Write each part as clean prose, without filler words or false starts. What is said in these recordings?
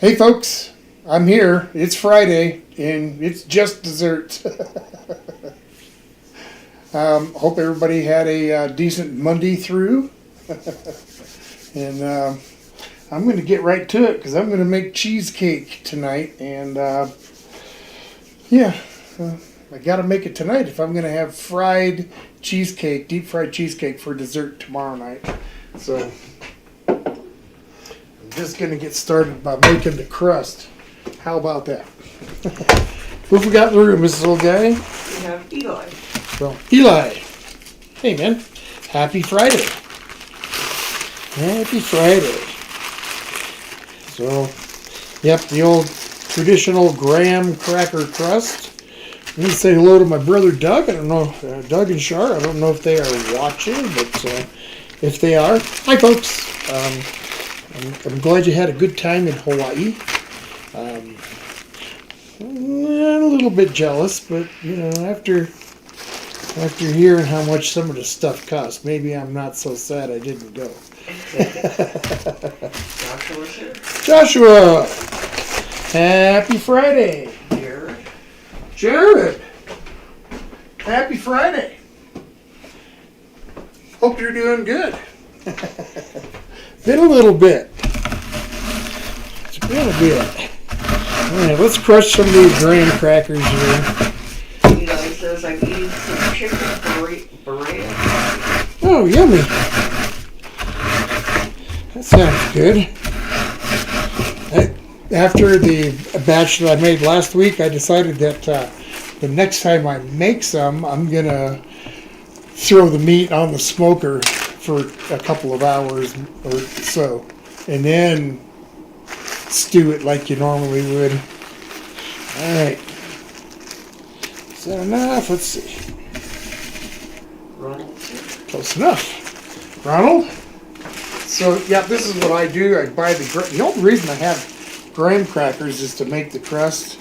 Hey folks, I'm here. It's Friday and it's just dessert. Hope everybody had a decent Monday through. And I'm going to get right to it because I'm going to make cheesecake tonight. And I got to make it tonight if I'm going to have fried cheesecake, deep fried cheesecake for dessert tomorrow night. So just going to get started by making the crust. How about that? Who we got in the room, Mrs. Old Guy? We have Eli. Well, Eli. Hey, man. Happy Friday. Happy Friday. So, yep, the old traditional graham cracker crust. I need to say hello to my brother Doug. I don't know, Doug and Shar. I don't know if they are watching, but if they are, hi, folks. I'm glad you had a good time in Hawaii. A little bit jealous, but you know, after hearing how much some of the stuff cost, maybe I'm not so sad I didn't go. Joshua's here. Joshua, happy Friday. Jared, happy Friday. Hope you're doing good. Been a little bit. It's been a bit. All right, let's crush some of these graham crackers here. Eli says I'm eating some chicken burrito. Oh, yummy. That sounds good. After the batch that I made last week, I decided that the next time I make some, I'm going to throw the meat on the smoker for a couple of hours or so, and then stew it like you normally would. All right. Is that enough? Let's see. Ronald. Close enough. Ronald? So, yeah, this is what I do. I buy the only reason I have graham crackers is to make the crust.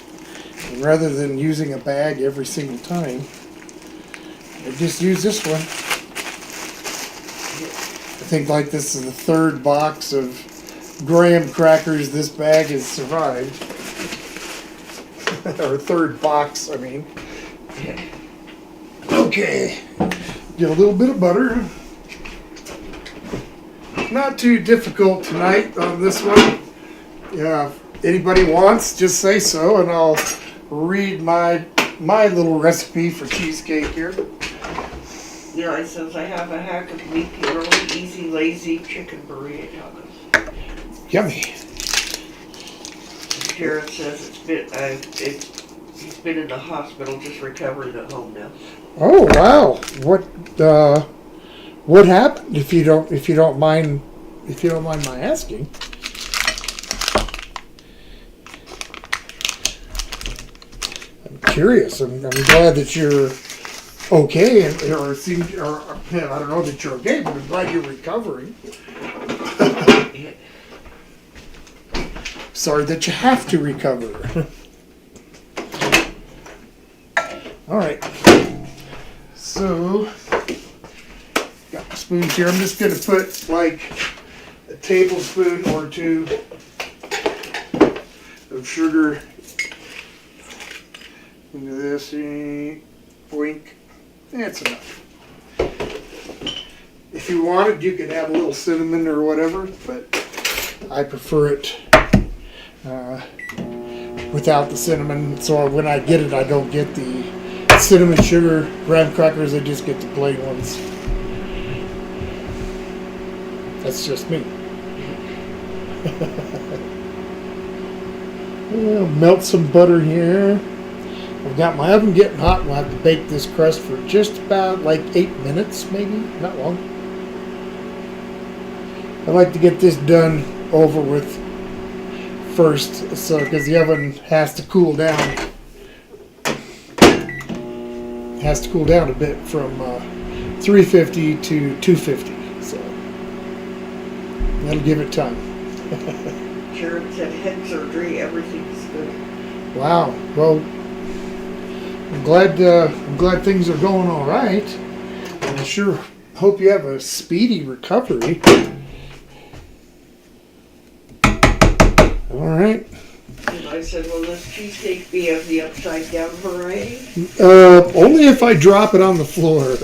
And rather than using a bag every single time, I just use this one. I think like this is the third box of graham crackers this bag has survived. Or third box, I mean. Okay. Get a little bit of butter. Not too difficult tonight on this one. Yeah, if anybody wants, just say so, and I'll read my little recipe for cheesecake here. Eli says I have a hack of making really easy, lazy chicken burrito tacos. Yummy. Jared says he's been in the hospital, just recovering at home now. Oh wow! What happened? If you don't mind my asking. I'm curious. I'm glad that you're okay, or I don't know that you're okay, but I'm glad you're recovering. Sorry that you have to recover. All right. So, got my spoons here. I'm just going to put like a tablespoon or two of sugar into this. Boink. That's enough. If you wanted, you could add a little cinnamon or whatever, but I prefer it without the cinnamon. So when I get it, I don't get the cinnamon sugar graham crackers. I just get the plain ones. That's just me. I'll melt some butter here. I've got my oven getting hot. We'll have to bake this crust for just about like 8 minutes, maybe, not long. I like to get this done over with first, so because the oven has to cool down. It has to cool down a bit from 350 to 250, so that'll give it time. Jared said head surgery, everything's good. Wow. Well, I'm glad things are going all right. And I sure hope you have a speedy recovery. All right. And I said, will this cheesecake be of the upside down variety? Only if I drop it on the floor.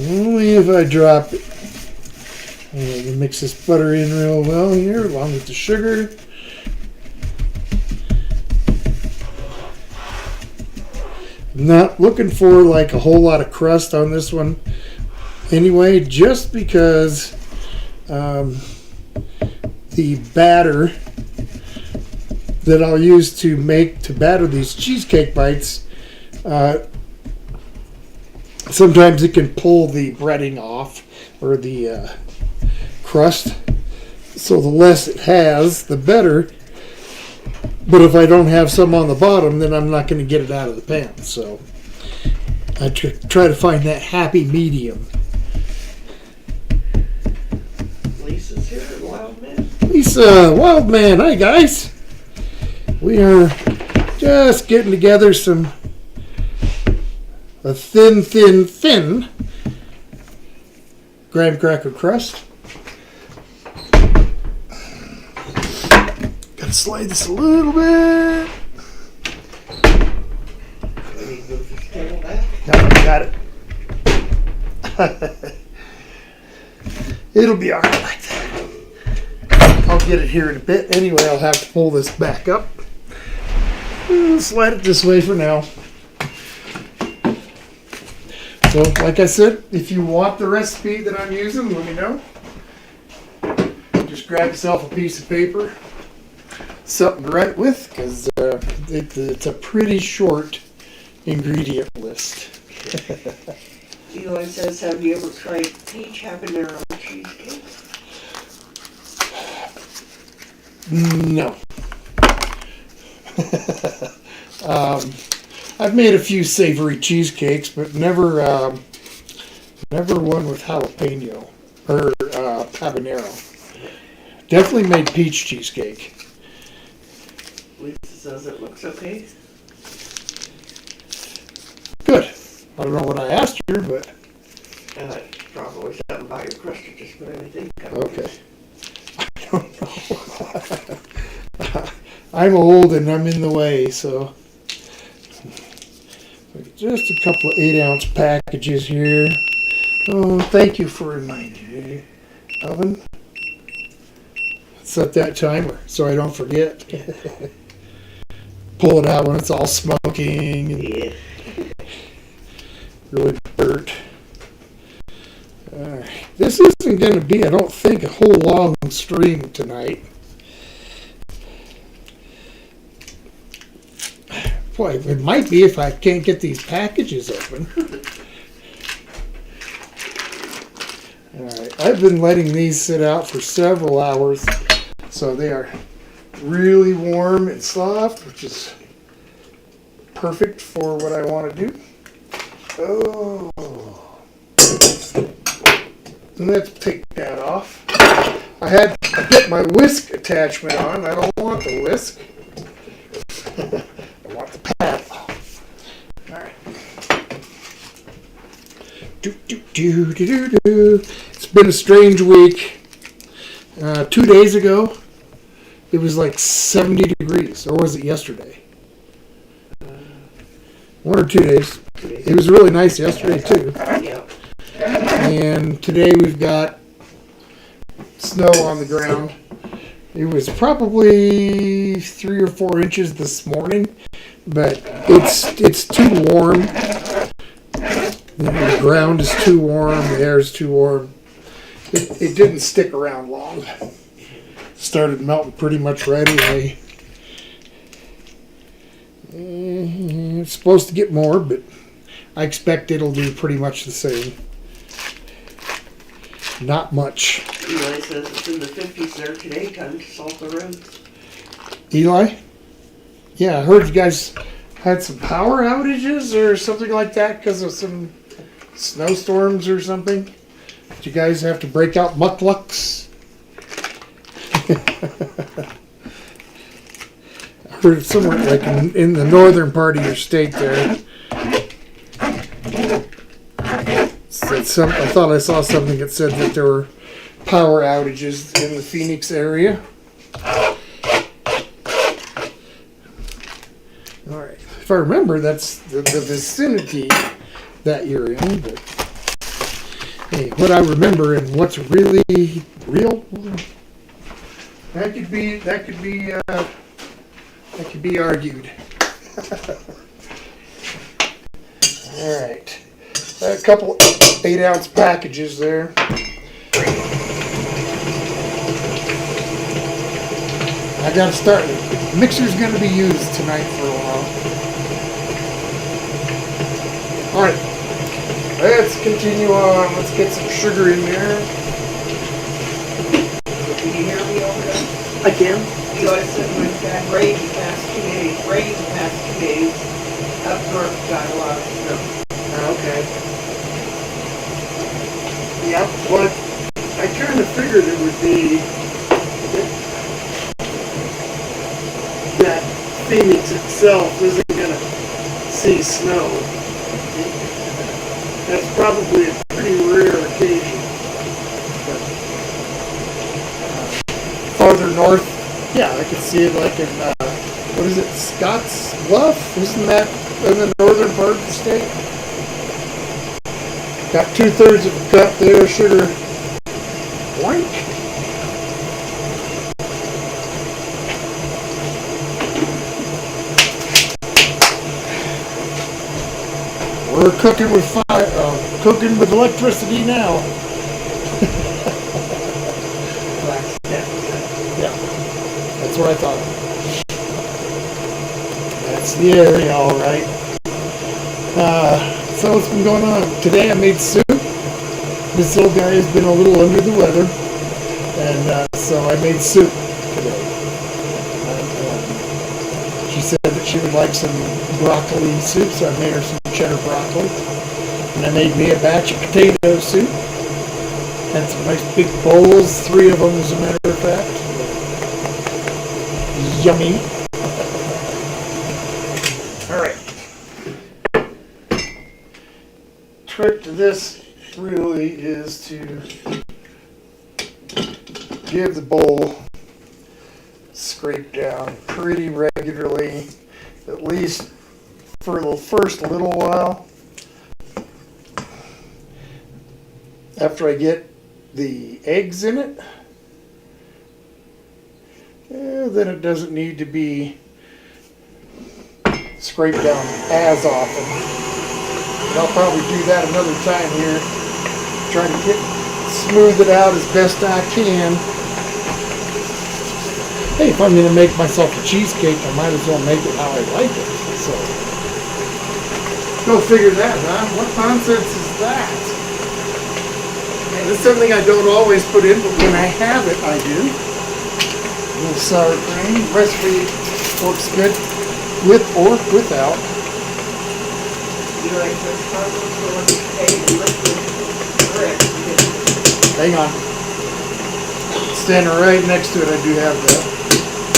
Only if I drop it. Let me mix this butter in real well here, along with the sugar. I'm not looking for like a whole lot of crust on this one anyway, just because the batter that I'll use to batter these cheesecake bites, sometimes it can pull the breading off or the crust. So the less it has, the better. But if I don't have some on the bottom, then I'm not going to get it out of the pan. So I try to find that happy medium. Lisa's here at Wildman. Lisa, Wildman, hi guys. We are just getting together a thin graham cracker crust. Gotta slide this a little bit. No, got it. It'll be alright like that. I'll get it here in a bit. Anyway, I'll have to pull this back up. Slide it this way for now. So, like I said, if you want the recipe that I'm using, let me know. Just grab yourself a piece of paper, something to write with, because it's a pretty short ingredient list. Eli says, have you ever tried peach habanero cheesecake? No. I've made a few savory cheesecakes, but never one with jalapeno or habanero. Definitely made peach cheesecake. Lisa says it looks okay. Good. I don't know what I asked her, but Probably something about your crust or just what I think. okay. I don't know. I'm old and I'm in the way, so just a couple of 8-ounce packages here. Oh, thank you for reminding me. Oven. Set that timer so I don't forget. Pull it out when it's all smoking and Yeah. really burnt. Alright. This isn't going to be, I don't think, a whole long stream tonight. Boy, it might be if I can't get these packages open. Alright, I've been letting these sit out for several hours, so they are really warm and soft, which is perfect for what I want to do. Oh, let's take that off. I put my whisk attachment on. I don't want the whisk. I want the pad. All right. It's been a strange week. 2 days ago, it was like 70 degrees, or was it yesterday? 1 or 2 days. It was really nice yesterday too. Yeah. And today we've got snow on the ground. It was probably 3 or 4 inches this morning, but it's too warm. The ground is too warm. The air is too warm. It didn't stick around long. Started melting pretty much right away. It's supposed to get more, but I expect it'll do pretty much the same. Not much. Eli says it's in the 50s there today, time to salt the roads. Eli? Yeah, I heard you guys had some power outages or something like that because of some snowstorms or something. Did you guys have to break out mucklucks? I heard somewhere like in the northern part of your state there. That I thought I saw something that said that there were power outages in the Phoenix area. All right. If I remember, that's the vicinity that you're in. But hey, what I remember and what's really real, that could be argued. All right. A couple 8-ounce packages there. I gotta start. The mixer's gonna be used tonight for a while. All right. Let's continue on. Let's get some sugar in there. Can you hear me over there? I can. So I said my dad rain past 2 days, up north got a lot of snow. Okay. Yep. Well, I kind of figured it would be that Phoenix itself isn't gonna see snow. That's probably a pretty rare occasion. But, farther north, yeah, I could see it like in, what is it, Scotts Bluff? Isn't that in the northern part of the state? Got 2/3 of a cup there, sugar. Boink. We're cooking with fire, cooking with electricity now. Yeah, that's what I thought. That's the area, all right. So what's been going on? Today I made soup. This little guy has been a little under the weather, and so I made soup today. She said that she would like some broccoli soup, so I made her some cheddar broccoli. And I made me a batch of potato soup. Had some nice big bowls, 3 of them as a matter of fact. Yummy. Alright. Trick to this really is to give the bowl scrape down pretty regularly, at least for the first little while. After I get the eggs in it, then it doesn't need to be scraped down as often. But I'll probably do that another time here, try to smooth it out as best I can. Hey, if I'm going to make myself a cheesecake, I might as well make it how I like it. So, go figure that, huh? What nonsense is that? And it's something I don't always put in, but when I have it, I do. A little sour cream. Recipe works good with or without. You like this puzzle for when you pay liquid bread? Hang on. Standing right next to it, I do have that.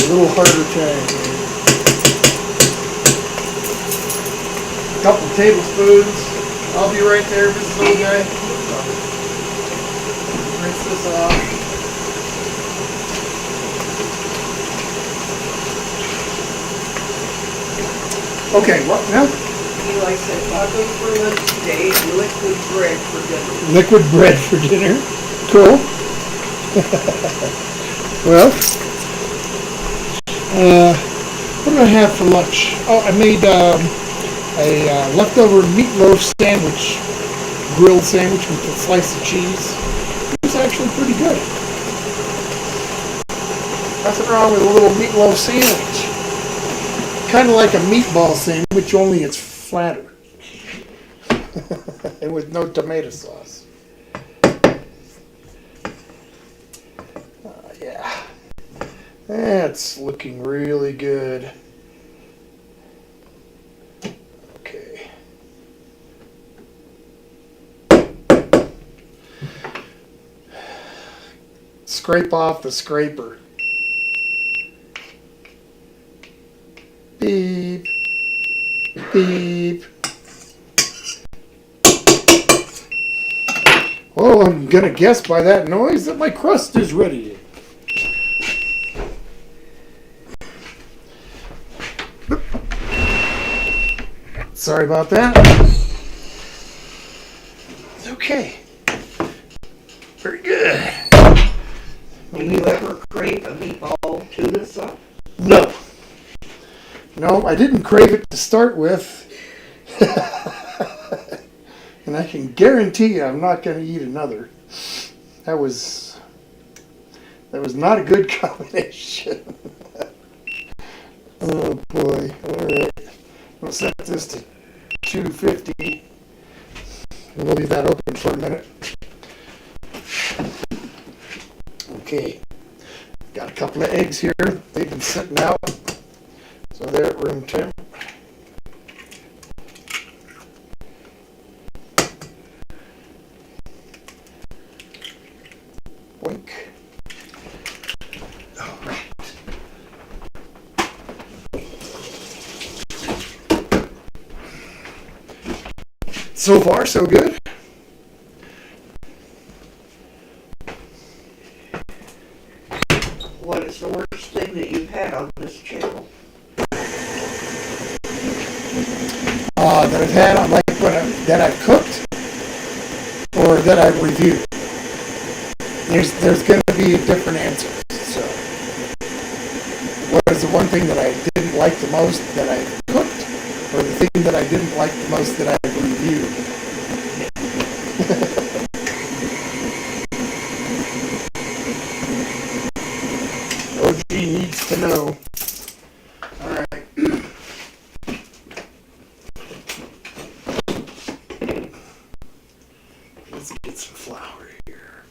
A little harder time. A couple tablespoons. I'll be right there, Mrs. Little Guy. Rinse this off. Okay, what now? Eli said tacos for lunch today and liquid bread for dinner. Liquid bread for dinner. Cool. Well, what did I have for lunch? Oh, I made a leftover meatloaf sandwich, grilled sandwich with a slice of cheese. It was actually pretty good. Nothing wrong with a little meatloaf sandwich. Kind of like a meatball sandwich, only it's flatter. And with no tomato sauce. Yeah. That's looking really good. Okay. Scrape off the scraper. Beep. Beep. gonna guess by that noise that my crust is ready. Sorry about that. It's okay. Very good. Do you ever crave a meatball tuna sauce? No. No, I didn't crave it to start with. And I can guarantee you I'm not going to eat another. That was not a good combination. Oh boy. All right. We'll set this to 250. And we'll leave that open for a minute. Okay. Got a couple of eggs here. They've been sitting out. So they're at room temp. Boink. All right. So far, so good. What is the worst thing that you've had on this channel? That I've had on like that I've cooked or that I've reviewed. There's going to be different answers. So, what is the one thing that I didn't like the most that I cooked, or the thing that I didn't like the most that I reviewed? OG needs to know. All right. Let's get some flour here.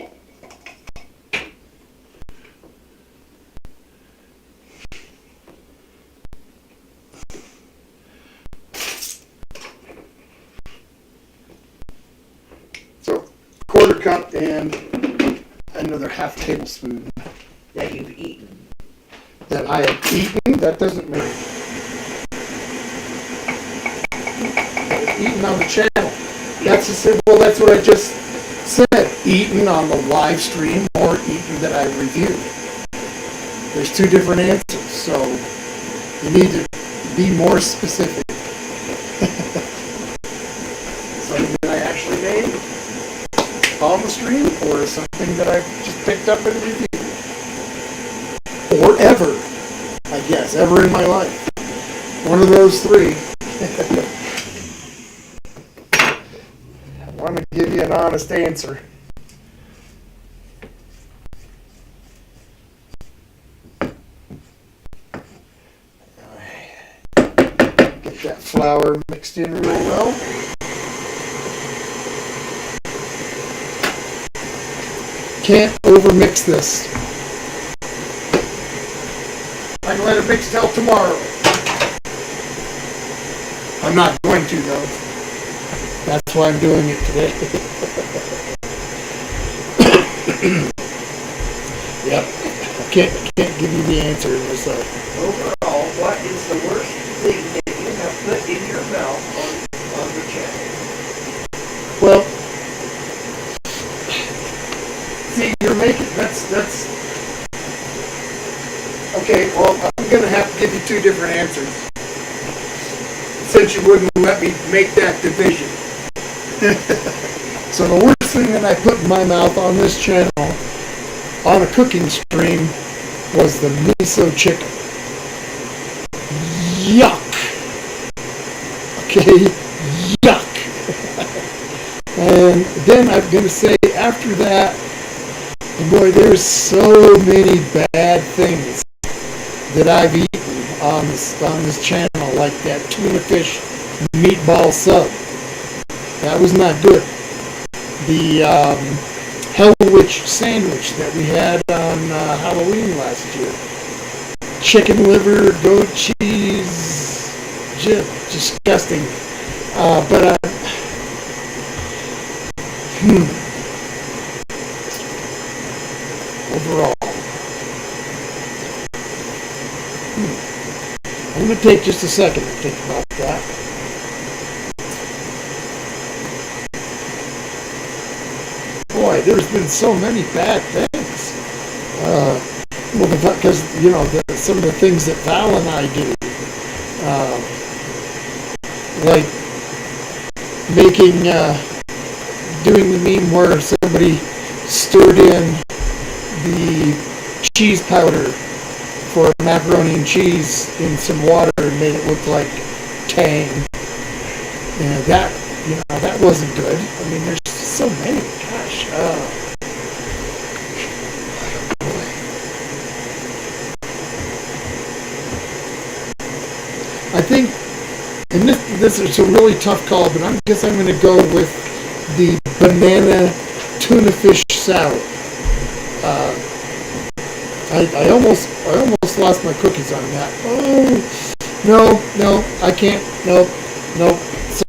So, quarter cup and another half tablespoon That you've eaten? that I have eaten. That doesn't matter. Eaten on the channel. That's a simple. That's what I just said. Eaten on the live stream or eaten that I reviewed. There's two different answers, so you need to be more specific. Something that I actually made on the stream, or something that I just picked up and reviewed. Or ever, I guess, ever in my life. One of those three. I want to give you an honest answer. Get that flour mixed in real well. Can't overmix this. I can let it mix till tomorrow. I'm not going to though. That's why I'm doing it today. Yep. I can't give you the answer myself. Overall, what is the worst thing that you have put in your mouth on the channel? Well, see, you're making that's okay. Well, I'm gonna have to give you two different answers since you wouldn't let me make that division. So the worst thing that I put in my mouth on this channel on a cooking stream was the miso chicken. Yuck. Okay, yuck. And then I'm going to say after that, boy, there's so many bad things that I've eaten on this channel, like that tuna fish meatball sub. That was not good. The Hell Witch sandwich that we had on Halloween last year. Chicken liver, goat cheese, just disgusting. Overall, I'm going to take just a second to think about that. Boy, there's been so many bad things. Well, because, some of the things that Val and I do, like doing the meme where somebody stirred in the cheese powder for macaroni and cheese in some water and made it look like Tang. That wasn't good. I mean, there's so many. Gosh. I think, and this is a really tough call, but I guess I'm going to go with the banana tuna fish salad. I almost lost my cookies on that. Oh, no, I can't. Nope.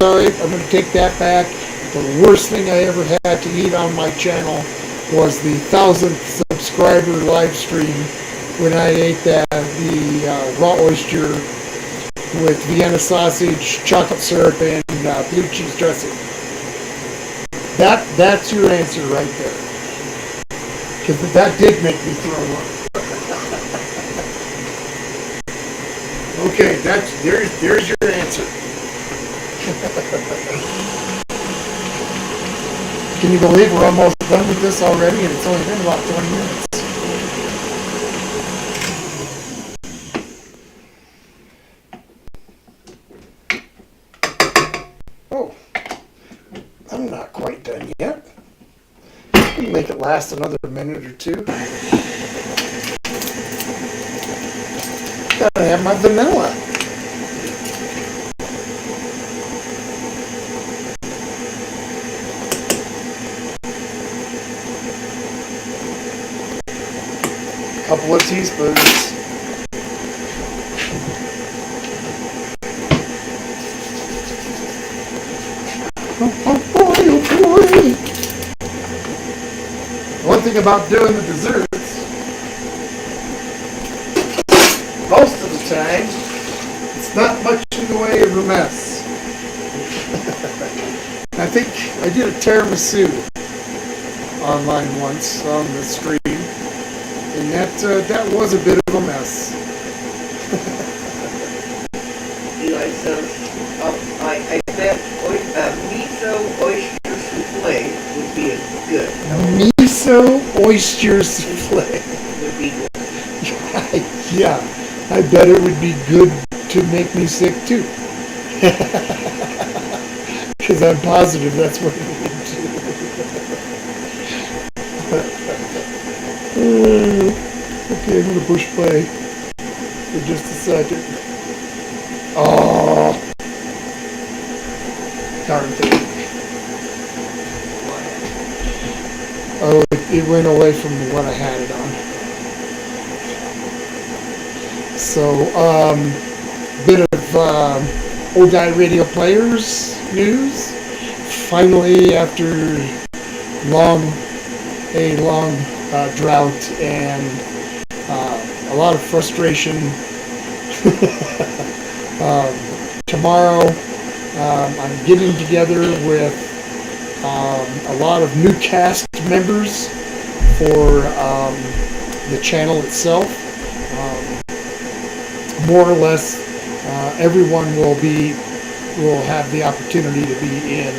Sorry, I'm going to take that back. The worst thing I ever had to eat on my channel was the 1,000th subscriber live stream when I ate the raw oyster with Vienna sausage, chocolate syrup, and blue cheese dressing. That's your answer right there. Because that did make me throw up. Okay, there's your answer. Can you believe we're almost done with this already, and it's only been about 20 minutes? Oh, I'm not quite done yet. We can make it last another minute or two. Gotta have my vanilla. Couple of teaspoons. Oh boy. One thing about doing the desserts, most of the time, it's not much in the way of a mess. I think I did a tiramisu online once on the stream. And that was a bit of a mess. Eli says, I bet miso oyster souffle would be good. Miso oyster souffle. Would be good. Yeah, I bet it would be good to make me sick too. Because I'm positive that's what it would do. Okay, I'm going to push play for just a second. Oh, darn thing. Oh, it went away from what I had it on. So, bit of ODI Radio Players news. Finally, after a long drought and a lot of frustration, tomorrow I'm getting together with a lot of new cast members for the channel itself. More or less, everyone will have the opportunity to be in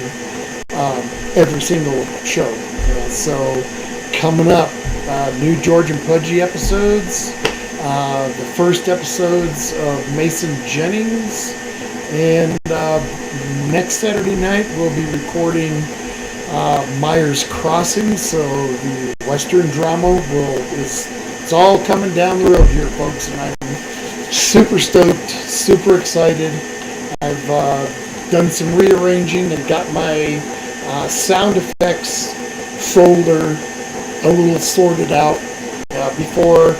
every single show. So coming up, new George and Pudgy episodes, the first episodes of Mason Jennings, and next Saturday night we'll be recording Myers Crossing. So the Western drama it's all coming down the road here, folks, and I'm super stoked, super excited. I've done some rearranging and got my sound effects folder a little sorted out. Before,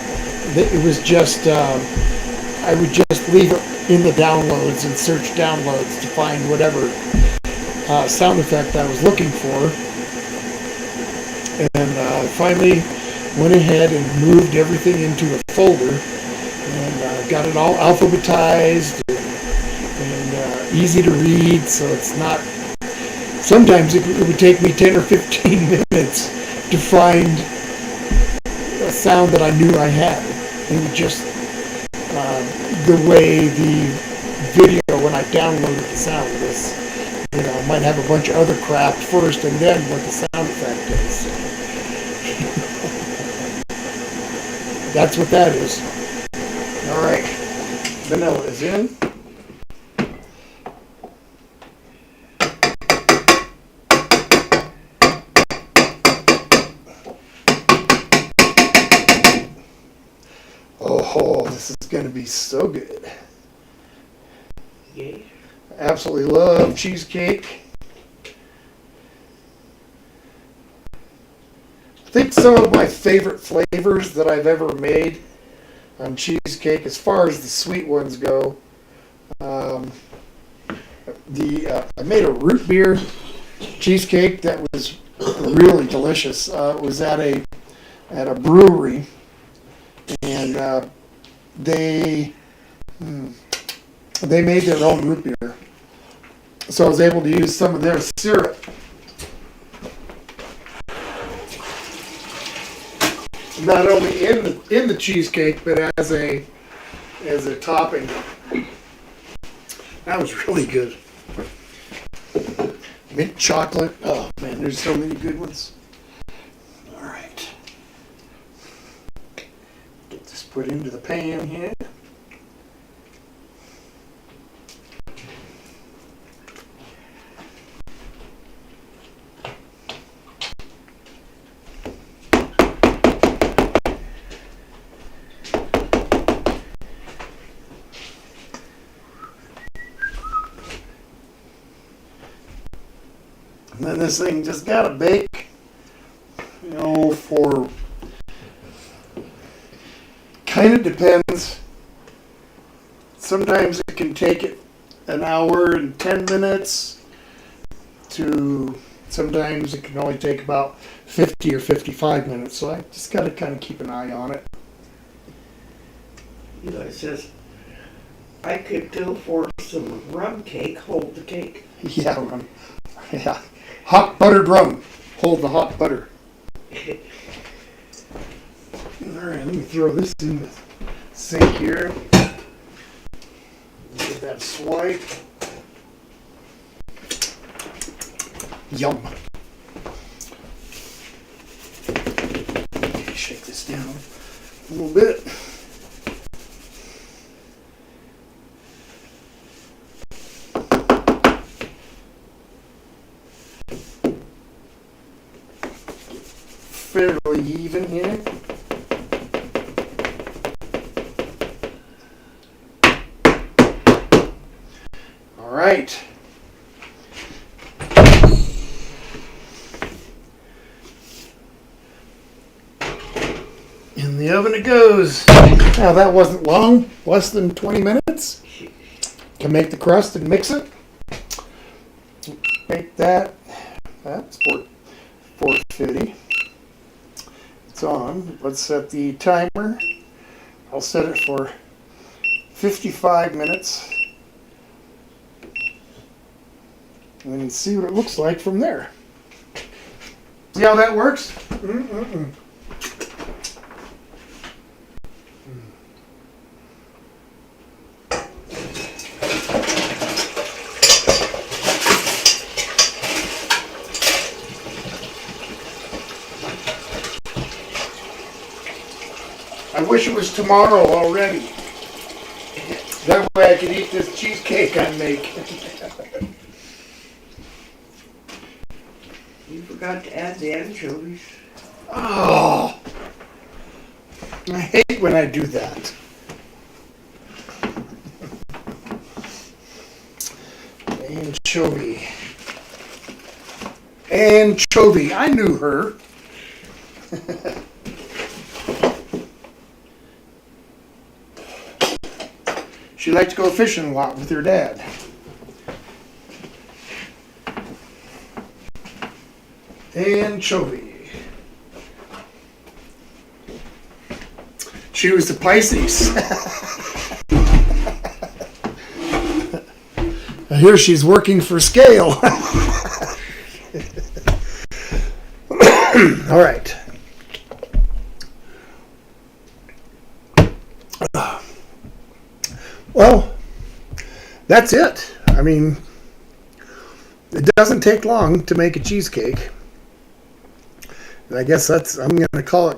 it was just, I would just leave it in the downloads and search downloads to find whatever sound effect I was looking for. And finally went ahead and moved everything into a folder and got it all alphabetized and easy to read, so it's not, sometimes it would take me 10 or 15 minutes to find a sound that I knew I had. And just the way the video, when I downloaded the sound, was, might have a bunch of other crap first and then what the sound effect is. That's what that is. All right, vanilla is in. Oh, this is going to be so good. Yay. Absolutely love cheesecake. I think some of my favorite flavors that I've ever made on cheesecake, as far as the sweet ones go, I made a root beer cheesecake that was really delicious. It was at a brewery, and they made their own root beer, so I was able to use some of their syrup. Not only in the cheesecake, but as a topping. That was really good. Mint chocolate. Oh man, there's so many good ones. All right. Get this put into the pan here. And then this thing just gotta bake, for, kind of depends. Sometimes it can take it an hour and 10 minutes to, sometimes it can only take about 50 or 55 minutes. So I just gotta kind of keep an eye on it. Eli says, I could do for some rum cake, hold the cake. Yeah, rum. Yeah. Hot buttered rum. Hold the hot butter. Alright, let me throw this in the sink here. Get that swipe. Yum. Okay, shake this down a little bit. Fairly even here. All right. In the oven it goes. Now that wasn't long, less than 20 minutes. Can make the crust and mix it. Make that. That's 450. It's on. Let's set the timer. I'll set it for 55 minutes. And then see what it looks like from there. See how that works? I wish it was tomorrow already. That way I could eat this cheesecake I make. You forgot to add the anchovies. Oh, I hate when I do that. Anchovy. Anchovy. I knew her. She liked to go fishing a lot with her dad. Anchovy. She was the Pisces. I hear she's working for scale. All right. Well, that's it. I mean, it doesn't take long to make a cheesecake. And I guess I'm gonna call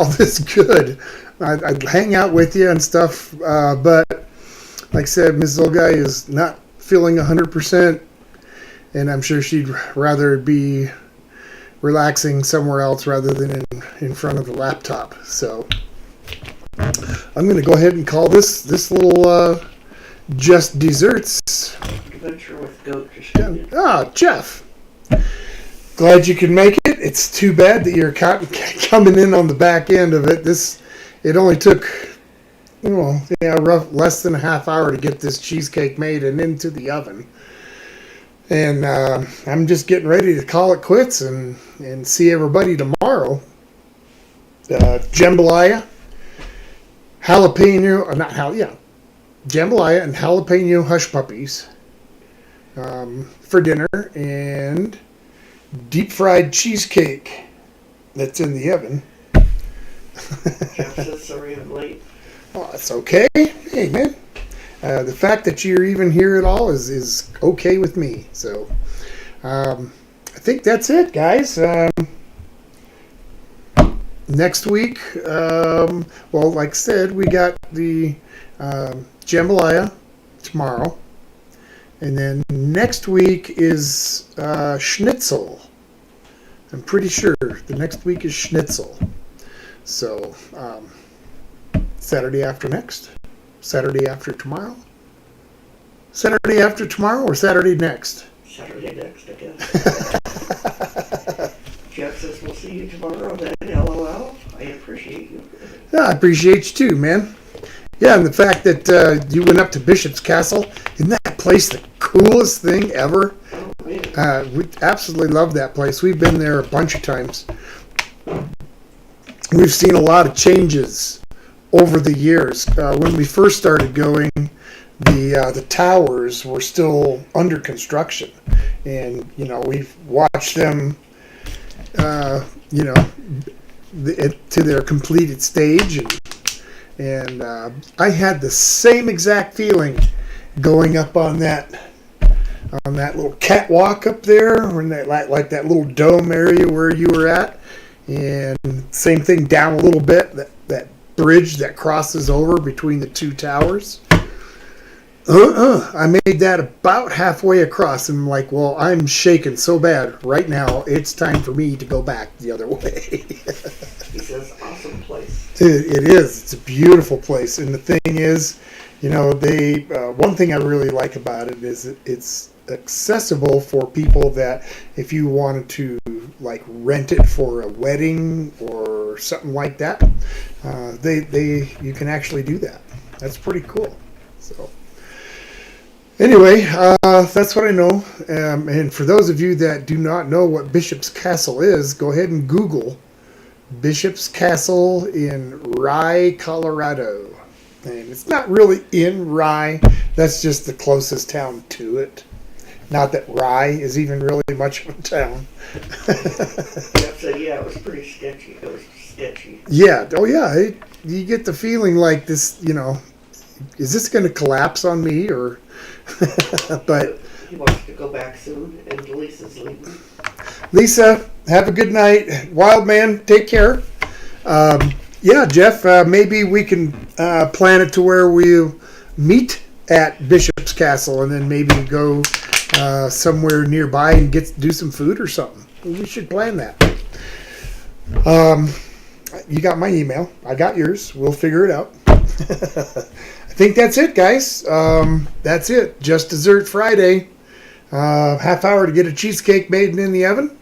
this good. I'd hang out with you and stuff, but like I said, Ms. Zolgai is not feeling 100%, and I'm sure she'd rather be relaxing somewhere else rather than in front of the laptop. So I'm going to go ahead and call this little Just Desserts. Adventure with Goat Distributed. Jeff. Glad you could make it. It's too bad that you're coming in on the back end of it. It only took, less than a half hour to get this cheesecake made and into the oven. And I'm just getting ready to call it quits and see everybody tomorrow. Jambalaya, jambalaya and jalapeno hush puppies for dinner, and deep fried cheesecake that's in the oven. Jeff says sorry I'm late. Oh, it's okay. Hey, man. The fact that you're even here at all is okay with me. So, I think that's it, guys. Next week, like I said, we got the jambalaya tomorrow. And then next week is schnitzel. I'm pretty sure the next week is schnitzel. So, Saturday after next? Saturday after tomorrow? Saturday after tomorrow or Saturday next? Saturday next, I guess. Jeff says we'll see you tomorrow then. LOL. I appreciate you. Yeah, I appreciate you too, man. Yeah, and the fact that you went up to Bishop's Castle, isn't that place the coolest thing ever? Oh, man. We absolutely love that place. We've been there a bunch of times. We've seen a lot of changes over the years. When we first started going, the towers were still under construction, and we've watched them, to their completed stage, and I had the same exact feeling going up on that little catwalk up there, or in that like that little dome area where you were at, and same thing down a little bit, that bridge that crosses over between the two towers. I made that about halfway across, and I'm like, well, I'm shaking so bad right now, it's time for me to go back the other way. He says, awesome place. It is. It's a beautiful place, and the thing is, they one thing I really like about it is it's accessible for people that if you wanted to rent it for a wedding or something like that, you can actually do that. That's pretty cool. So anyway, that's what I know. And for those of you that do not know what Bishop's Castle is, go ahead and Google Bishop's Castle in Rye, Colorado. And it's not really in Rye. That's just the closest town to it. Not that Rye is even really much of a town. Jeff said, yeah, it was pretty sketchy. It was sketchy. Yeah. Oh, yeah. You get the feeling like this, is this going to collapse on me or... But he wants to go back soon, and Lisa's leaving. Lisa, have a good night. Wild man, take care. Yeah, Jeff, maybe we can plan it to where we meet at Bishop's Castle and then maybe go somewhere nearby and do some food or something. We should plan that. You got my email. I got yours. We'll figure it out. I think that's it, guys. That's it. Just Dessert Friday. Half hour to get a cheesecake made in the oven.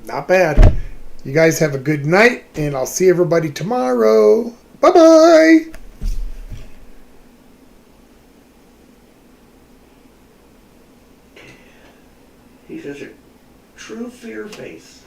Not bad. You guys have a good night, and I'll see everybody tomorrow. Bye-bye. He says, true fear base.